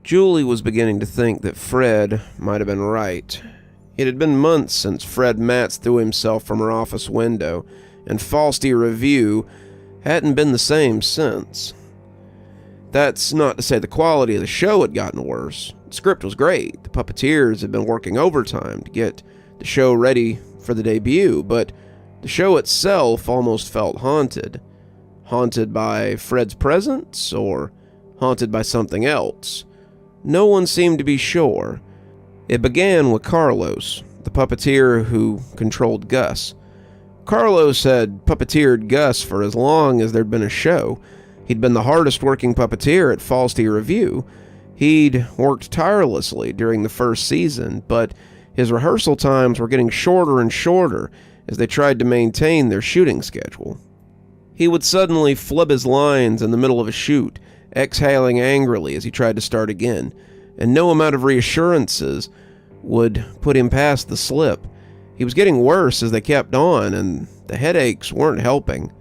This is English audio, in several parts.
Julie was beginning to think that Fred might have been right. It had been months since Fred Matz threw himself from her office window, and Falsty Review hadn't been the same since. That's not to say the quality of the show had gotten worse. The script was great. The puppeteers had been working overtime to get the show ready for the debut, but the show itself almost felt haunted. Haunted by Fred's presence, or haunted by something else? No one seemed to be sure. It began with Carlos, the puppeteer who controlled Gus. Carlos had puppeteered Gus for as long as there'd been a show. He'd been the hardest working puppeteer at Falsty Review. He'd worked tirelessly during the first season, but his rehearsal times were getting shorter and shorter as they tried to maintain their shooting schedule. He would suddenly flub his lines in the middle of a shoot, exhaling angrily as he tried to start again, and no amount of reassurances would put him past the slip. He was getting worse as they kept on, and the headaches weren't helping.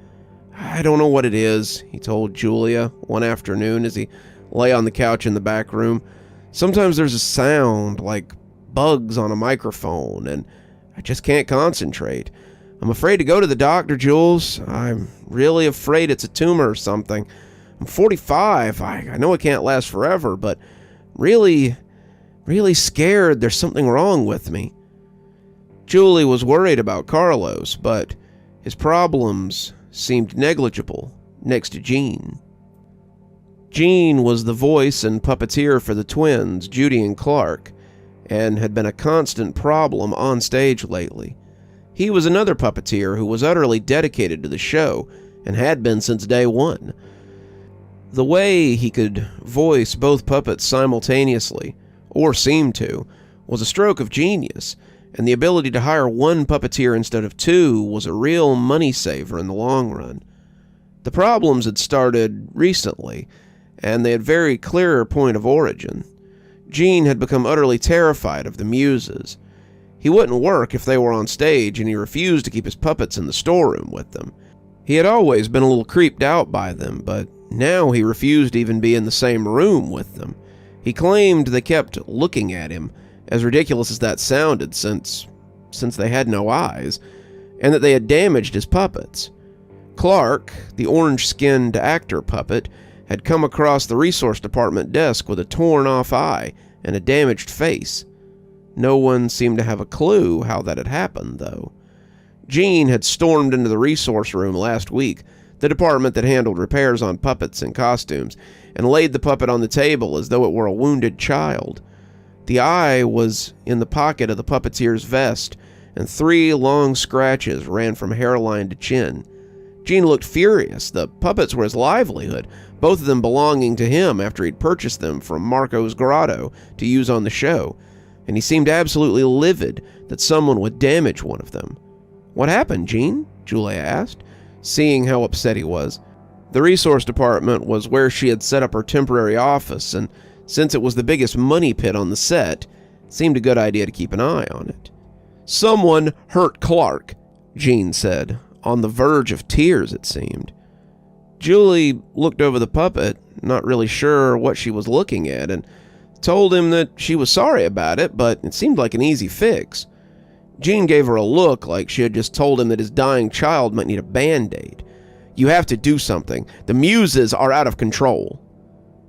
"I don't know what it is," he told Julia one afternoon as he lay on the couch in the back room. "Sometimes there's a sound like bugs on a microphone, and I just can't concentrate. I'm afraid to go to the doctor, Jules. I'm really afraid it's a tumor or something. I'm 45. I know it can't last forever, but really scared there's something wrong with me." Julie was worried about Carlos, but his problems seemed negligible next to Jean. Jean was the voice and puppeteer for the twins, Judy and Clark, and had been a constant problem on stage lately. He was another puppeteer who was utterly dedicated to the show, and had been since day one. The way he could voice both puppets simultaneously, or seemed to, was a stroke of genius, and the ability to hire one puppeteer instead of two was a real money saver in the long run. The problems had started recently, and they had very clear point of origin. Jean had become utterly terrified of the muses. He wouldn't work if they were on stage, and he refused to keep his puppets in the storeroom with them. He had always been a little creeped out by them, but now he refused to even be in the same room with them. He claimed they kept looking at him, as ridiculous as that sounded, since they had no eyes, and that they had damaged his puppets. Clark, the orange-skinned actor puppet, had come across the resource department desk with a torn-off eye and a damaged face. No one seemed to have a clue how that had happened, though. Jean had stormed into the resource room last week, the department that handled repairs on puppets and costumes, and laid the puppet on the table as though it were a wounded child. The eye was in the pocket of the puppeteer's vest, and 3 long scratches ran from hairline to chin. Jean looked furious. The puppets were his livelihood, both of them belonging to him after he'd purchased them from Marco's Grotto to use on the show, and he seemed absolutely livid that someone would damage one of them. "What happened, Jean?" Julia asked, seeing how upset he was. The resource department was where she had set up her temporary office, and since it was the biggest money pit on the set, it seemed a good idea to keep an eye on it. "Someone hurt Clark," Jean said, on the verge of tears, it seemed. Julie looked over the puppet, not really sure what she was looking at, and told him that she was sorry about it, but it seemed like an easy fix. Jean gave her a look like she had just told him that his dying child might need a Band-Aid. "You have to do something. The muses are out of control."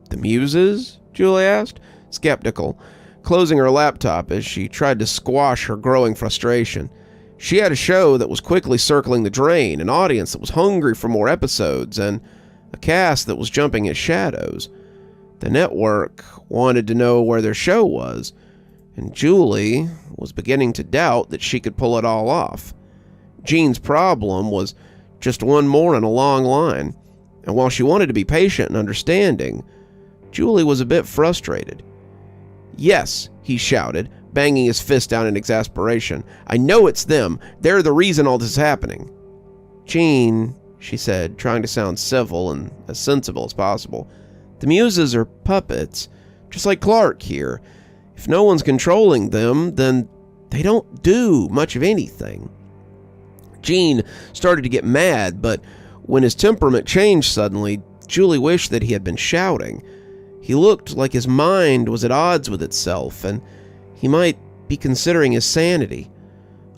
"The muses?" Julie asked, skeptical, closing her laptop as she tried to squash her growing frustration. She had a show that was quickly circling the drain, an audience that was hungry for more episodes, and a cast that was jumping at shadows. The network wanted to know where their show was, and Julie was beginning to doubt that she could pull it all off. Jean's problem was just one more in a long line, and while she wanted to be patient and understanding, Julie was a bit frustrated. "Yes," he shouted, banging his fist down in exasperation. "I know it's them. They're the reason all this is happening." "Jean," she said, trying to sound civil and as sensible as possible, "the muses are puppets, just like Clark here. If no one's controlling them, then they don't do much of anything." Jean started to get mad, but when his temperament changed suddenly, Julie wished that he had been shouting. He looked like his mind was at odds with itself, and he might be considering his sanity.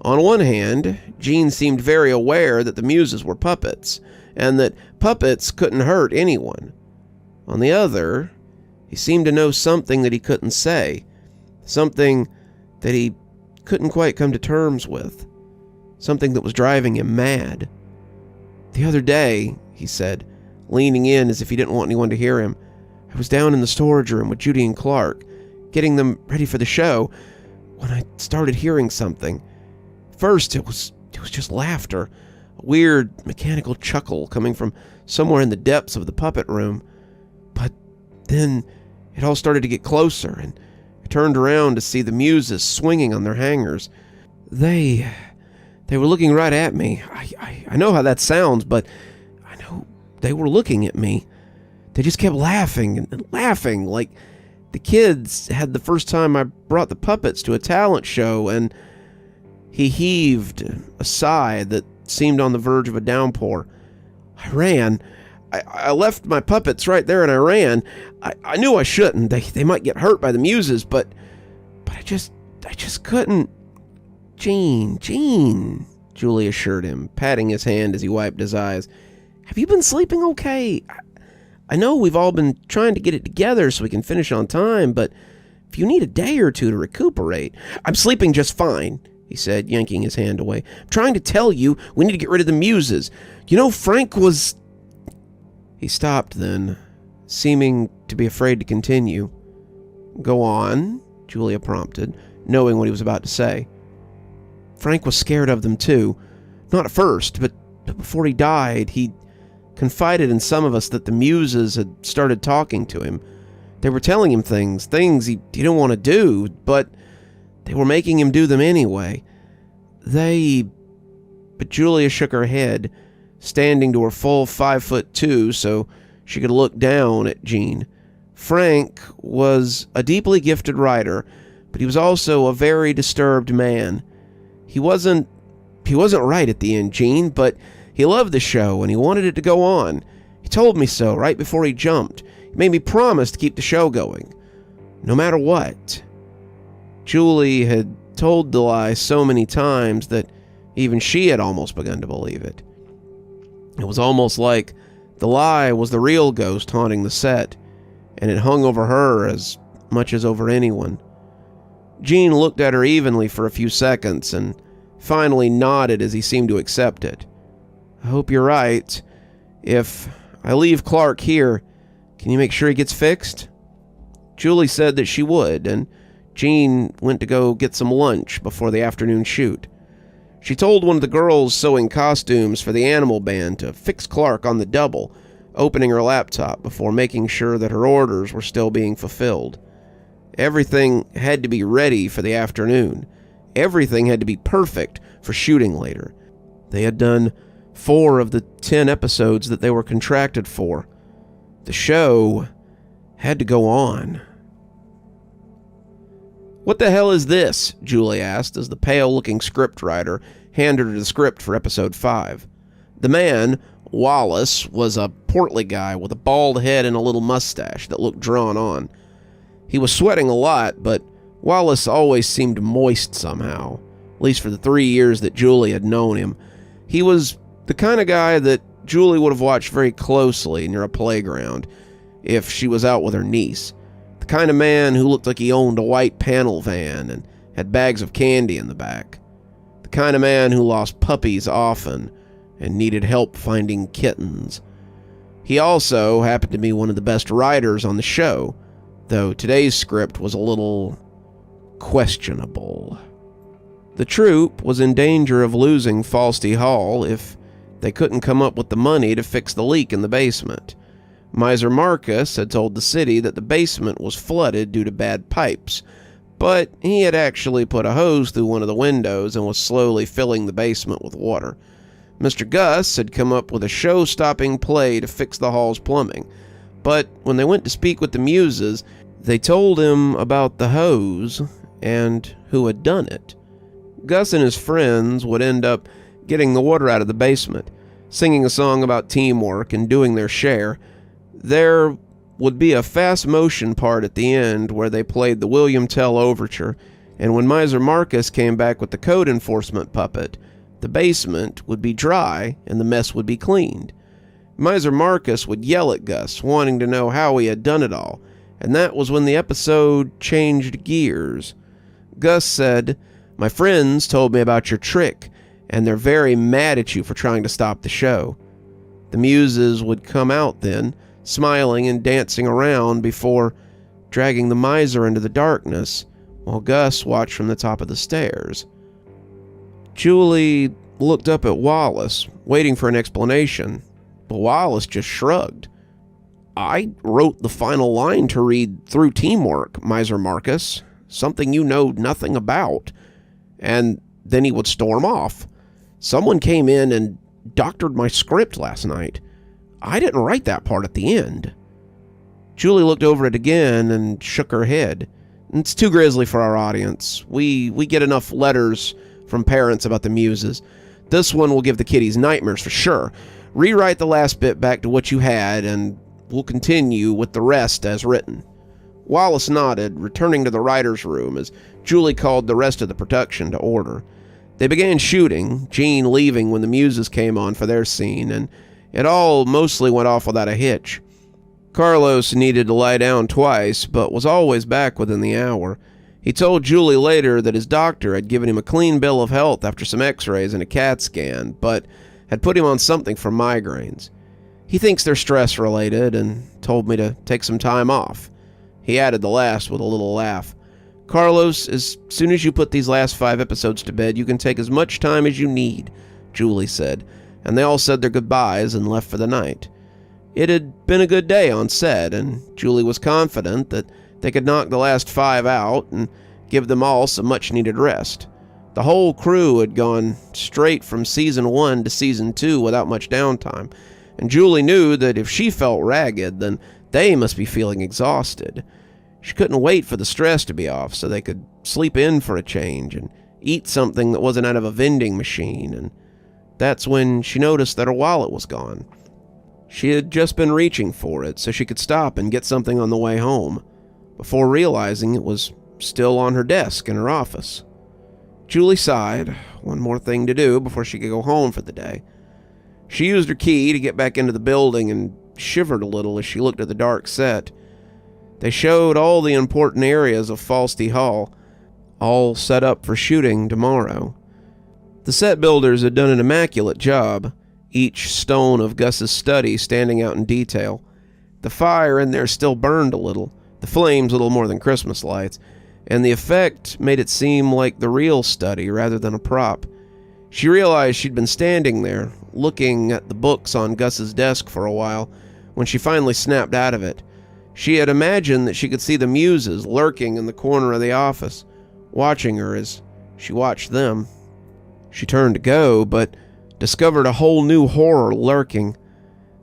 On one hand, Gene seemed very aware that the muses were puppets, and that puppets couldn't hurt anyone. On the other, he seemed to know something that he couldn't say, something that he couldn't quite come to terms with, something that was driving him mad. "The other day," he said, leaning in as if he didn't want anyone to hear him, "I was down in the storage room with Judy and Clark, getting them ready for the show, when I started hearing something. First, it was just laughter, a weird mechanical chuckle coming from somewhere in the depths of the puppet room. But then it all started to get closer, and I turned around to see the muses swinging on their hangers. They were looking right at me. I know how that sounds, but I know they were looking at me. They just kept laughing and laughing, like the kids had the first time I brought the puppets to a talent show." And he heaved a sigh that seemed on the verge of a downpour. "I ran. I left my puppets right there and I ran. I knew I shouldn't. They might get hurt by the muses, but I just couldn't." Gene, Julie assured him, patting his hand as he wiped his eyes. "Have you been sleeping okay? I know we've all been trying to get it together so we can finish on time, but if you need a day or two to recuperate..." "I'm sleeping just fine," he said, yanking his hand away. "I'm trying to tell you we need to get rid of the muses. You know, Frank was..." He stopped then, seeming to be afraid to continue. "Go on," Julia prompted, knowing what he was about to say. "Frank was scared of them too. Not at first, but before he died, he confided in some of us that the muses had started talking to him. They were telling him things he didn't want to do, but they were making him do them anyway. But Julia shook her head, standing to her full 5'2" so she could look down at Gene. "Frank was a deeply gifted writer, but he was also a very disturbed man. He wasn't right at the end, Gene, but he loved the show and he wanted it to go on. He told me so right before he jumped. He made me promise to keep the show going, no matter what." Julie had told the lie so many times that even she had almost begun to believe it. It was almost like the lie was the real ghost haunting the set, and it hung over her as much as over anyone. Gene looked at her evenly for a few seconds and finally nodded as he seemed to accept it. "I hope you're right. If I leave Clark here, can you make sure he gets fixed?" Julie said that she would, and Gene went to go get some lunch before the afternoon shoot. She told one of the girls sewing costumes for the animal band to fix Clark on the double, opening her laptop before making sure that her orders were still being fulfilled. Everything had to be ready for the afternoon. Everything had to be perfect for shooting later. They had done 4 of the 10 episodes that they were contracted for. The show had to go on. "What the hell is this?" Julie asked as the pale-looking scriptwriter handed her the script for episode 5. The man, Wallace, was a portly guy with a bald head and a little mustache that looked drawn on. He was sweating a lot, but Wallace always seemed moist somehow, at least for the 3 years that Julie had known him. He was the kind of guy that Julie would have watched very closely near a playground if she was out with her niece. The kind of man who looked like he owned a white panel van and had bags of candy in the back. The kind of man who lost puppies often and needed help finding kittens. He also happened to be one of the best writers on the show, though today's script was a little questionable. The troupe was in danger of losing Falsty Hall if they couldn't come up with the money to fix the leak in the basement. Miser Marcus had told the city that the basement was flooded due to bad pipes, but he had actually put a hose through one of the windows and was slowly filling the basement with water. Mr. Gus had come up with a show-stopping play to fix the hall's plumbing, but when they went to speak with the muses, they told him about the hose and who had done it. Gus and his friends would end up getting the water out of the basement, singing a song about teamwork and doing their share. There would be a fast motion part at the end where they played the William Tell Overture, and when Miser Marcus came back with the code enforcement puppet, the basement would be dry and the mess would be cleaned. Miser Marcus would yell at Gus, wanting to know how he had done it all, and that was when the episode changed gears. Gus said, "My friends told me about your trick, and they're very mad at you for trying to stop the show." The muses would come out then, smiling and dancing around before dragging the miser into the darkness, while Gus watched from the top of the stairs. Julie looked up at Wallace, waiting for an explanation, but Wallace just shrugged. "I wrote the final line to read through teamwork, Miser Marcus, something you know nothing about." And then he would storm off. "Someone came in and doctored my script last night. I didn't write that part at the end." Julie looked over it again and shook her head. "It's too grisly for our audience. We get enough letters from parents about the muses. This one will give the kiddies nightmares for sure. Rewrite the last bit back to what you had, and we'll continue with the rest as written." Wallace nodded, returning to the writer's room as Julie called the rest of the production to order. They began shooting, Jean leaving when the muses came on for their scene, and it all mostly went off without a hitch. Carlos needed to lie down twice, but was always back within the hour. He told Julie later that his doctor had given him a clean bill of health after some x-rays and a CAT scan, but had put him on something for migraines. He thinks they're stress-related and told me to take some time off. He added the last with a little laugh. "Carlos, as soon as you put these last 5 episodes to bed, you can take as much time as you need," Julie said, and they all said their goodbyes and left for the night. It had been a good day on set, and Julie was confident that they could knock the last 5 out and give them all some much-needed rest. The whole crew had gone straight from Season 1 to Season 2 without much downtime, and Julie knew that if she felt ragged, then they must be feeling exhausted. She couldn't wait for the stress to be off so they could sleep in for a change and eat something that wasn't out of a vending machine, and that's when she noticed that her wallet was gone. She had just been reaching for it so she could stop and get something on the way home, before realizing it was still on her desk in her office. Julie sighed, one more thing to do before she could go home for the day. She used her key to get back into the building and shivered a little as she looked at the dark set. They showed all the important areas of Falsty Hall, all set up for shooting tomorrow. The set builders had done an immaculate job, each stone of Gus's study standing out in detail. The fire in there still burned a little, the flames little more than Christmas lights, and the effect made it seem like the real study rather than a prop. She realized she'd been standing there, looking at the books on Gus's desk for a while, when she finally snapped out of it. She had imagined that she could see the muses lurking in the corner of the office, watching her as she watched them. She turned to go, but discovered a whole new horror lurking.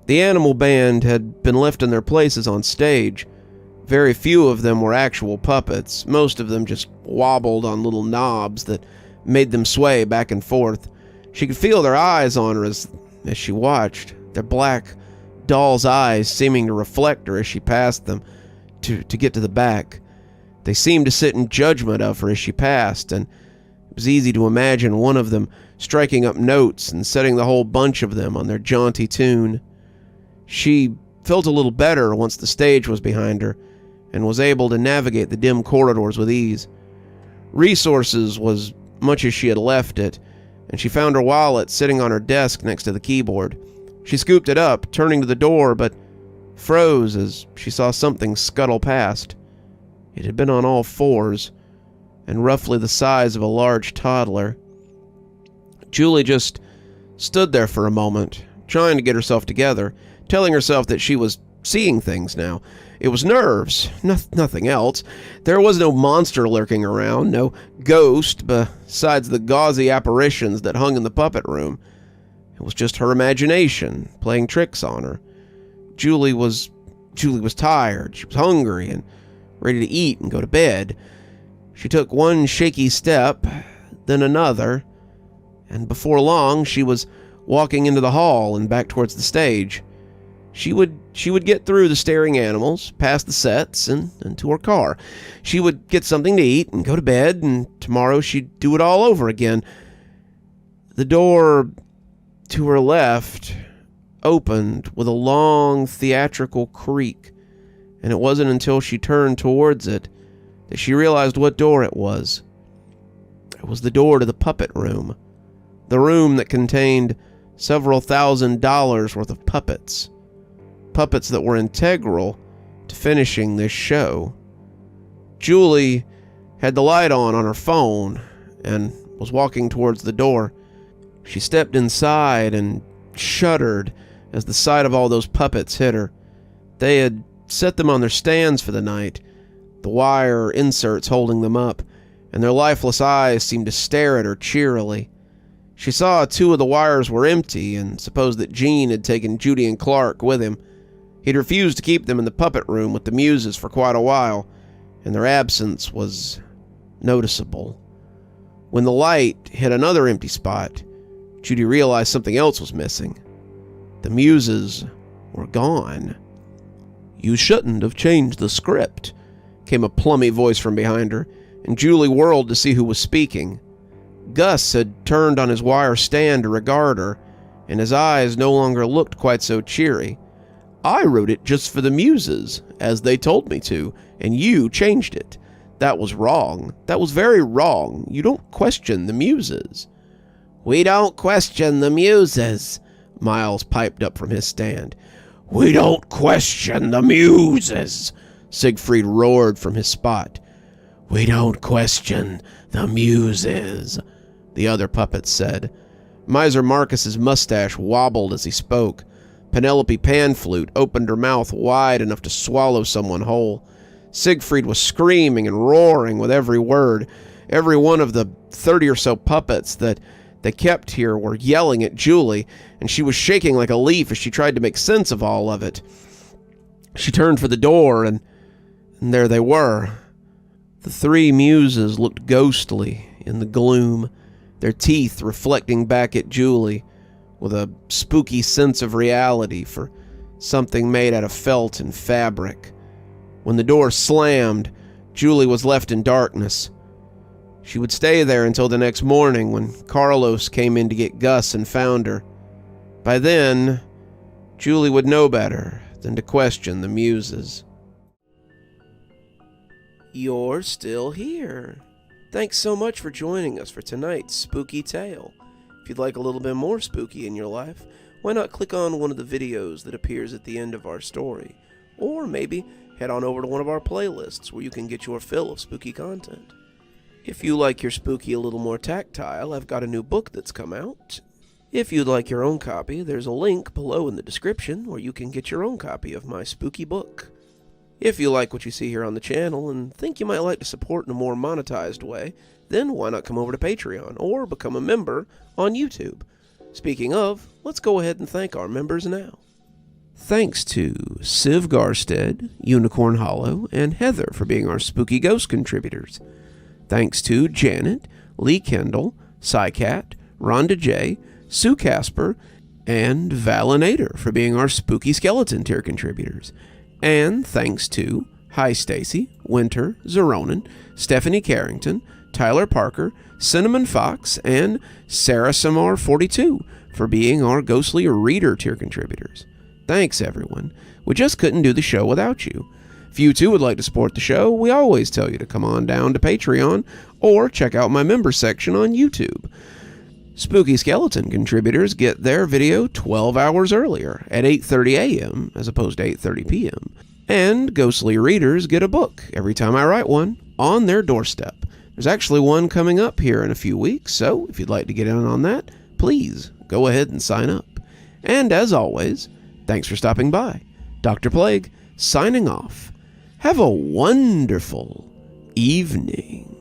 The animal band had been left in their places on stage. Very few of them were actual puppets. Most of them just wobbled on little knobs that made them sway back and forth. She could feel their eyes on her as she watched, their black doll's eyes seeming to reflect her as she passed them to get to the back. They seemed to sit in judgment of her as she passed, and it was easy to imagine one of them striking up notes and setting the whole bunch of them on their jaunty tune. She felt a little better once the stage was behind her and was able to navigate the dim corridors with ease. Resources was much as she had left it, and she found her wallet sitting on her desk next to the keyboard. She scooped it up, turning to the door, but froze as she saw something scuttle past. It had been on all fours, and roughly the size of a large toddler. Julie just stood there for a moment, trying to get herself together, telling herself that she was seeing things now. It was nerves, nothing else. There was no monster lurking around, no ghost besides the gauzy apparitions that hung in the puppet room. It was just her imagination playing tricks on her. Julie was tired, she was hungry, and ready to eat and go to bed. She took one shaky step, then another, and before long she was walking into the hall and back towards the stage. She would She would get through the staring animals, past the sets, and to her car. She would get something to eat and go to bed, and tomorrow she'd do it all over again. The door to her left opened with a long theatrical creak, and it wasn't until she turned towards it that she realized what door it was. It was the door to the puppet room, the room that contained several $1,000s worth of puppets that were integral to finishing this show. Julie had the light on her phone and was walking towards the door. She stepped inside and shuddered as the sight of all those puppets hit her. They had set them on their stands for the night, the wire inserts holding them up, and their lifeless eyes seemed to stare at her cheerily. She saw 2 of the wires were empty and supposed that Gene had taken Judy and Clark with him. He'd refused to keep them in the puppet room with the muses for quite a while, and their absence was noticeable. When the light hit another empty spot, Judy realized something else was missing. The muses were gone. "You shouldn't have changed the script," came a plummy voice from behind her, and Julie whirled to see who was speaking. Gus had turned on his wire stand to regard her, and his eyes no longer looked quite so cheery. "I wrote it just for the muses, as they told me to, and you changed it. That was wrong. That was very wrong. You don't question the muses." "We don't question the muses," Miles piped up from his stand. "We don't question the muses," Siegfried roared from his spot. "We don't question the muses," the other puppets said. Miser Marcus's mustache wobbled as he spoke. Penelope Panflute opened her mouth wide enough to swallow someone whole. Siegfried was screaming and roaring with every word. Every one of the 30 or so puppets that they kept here were yelling at Julie, and she was shaking like a leaf as she tried to make sense of all of it. She turned for the door, and there they were. The 3 muses looked ghostly in the gloom, their teeth reflecting back at Julie with a spooky sense of reality for something made out of felt and fabric. When the door slammed, Julie was left in darkness. She would stay there until the next morning when Carlos came in to get Gus and found her. By then, Julie would know better than to question the muses. You're still here. Thanks so much for joining us for tonight's spooky tale. If you'd like a little bit more spooky in your life, why not click on one of the videos that appears at the end of our story? Or maybe head on over to one of our playlists where you can get your fill of spooky content. If you like your spooky a little more tactile, I've got a new book that's come out. If you'd like your own copy, there's a link below in the description where you can get your own copy of my spooky book. If you like what you see here on the channel and think you might like to support in a more monetized way, then why not come over to Patreon or become a member on YouTube? Speaking of, let's go ahead and thank our members now. Thanks to Civ Garstad, Unicorn Hollow, and Heather for being our Spooky Ghost contributors. Thanks to Janet, Lee Kendall, Saikat, Ronda J, Sue Casper, and Valinator for being our Spooky Skeleton tier contributors. And thanks to Hi Stacy, Winter, Xaronan, Stephanie Carrington, Tyler Parker, Cinnamon Fox, and Sarah Samar 42 for being our Ghostly Reader tier contributors. Thanks, everyone. We just couldn't do the show without you. If you too would like to support the show, we always tell you to come on down to Patreon or check out my members section on YouTube. Spooky Skeleton contributors get their video 12 hours earlier at 8:30 a.m. as opposed to 8:30 p.m. And Ghostly Readers get a book every time I write one on their doorstep. There's actually one coming up here in a few weeks, so if you'd like to get in on that, please go ahead and sign up. And as always, thanks for stopping by. Dr. Plague, signing off. Have a wonderful evening.